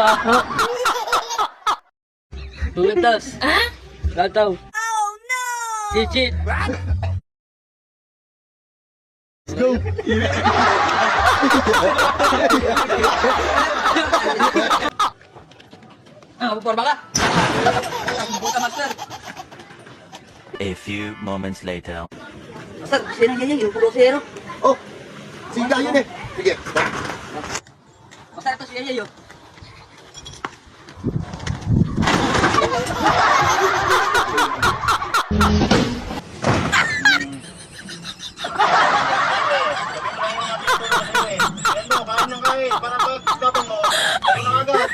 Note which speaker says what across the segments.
Speaker 1: ba? Tumitas. Lataw.
Speaker 2: Oh no!
Speaker 1: Chichit.
Speaker 3: Let's go!
Speaker 1: Porma ka. Puta, master.
Speaker 4: A few moments later.
Speaker 1: Master, sino yan yung puro zero?
Speaker 3: Oh! Siga yun eh! Sige.
Speaker 1: Master, ito siya yun.
Speaker 3: Para pag-tapon mo, ano na agad?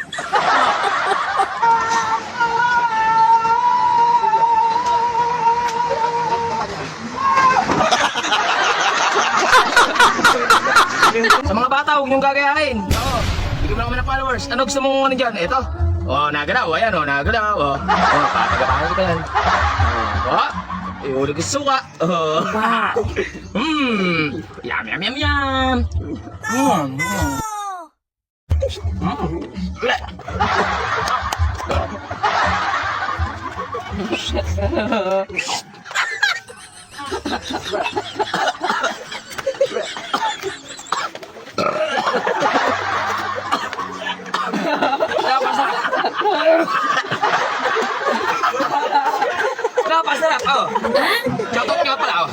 Speaker 5: Sa mga bata, huwag niyong gagayahin. Oo. Bigyan mo naman ng followers. Ano gusto mong ano dyan? Ito. Oh, nagalaw. Ayan, oh, nagalaw. Oh, patagapahan kita yan. Oh, ihuli ko suka. Oh. Yum, yum, yum, yum. Napasarap, oh. Chotot nga pala, oh.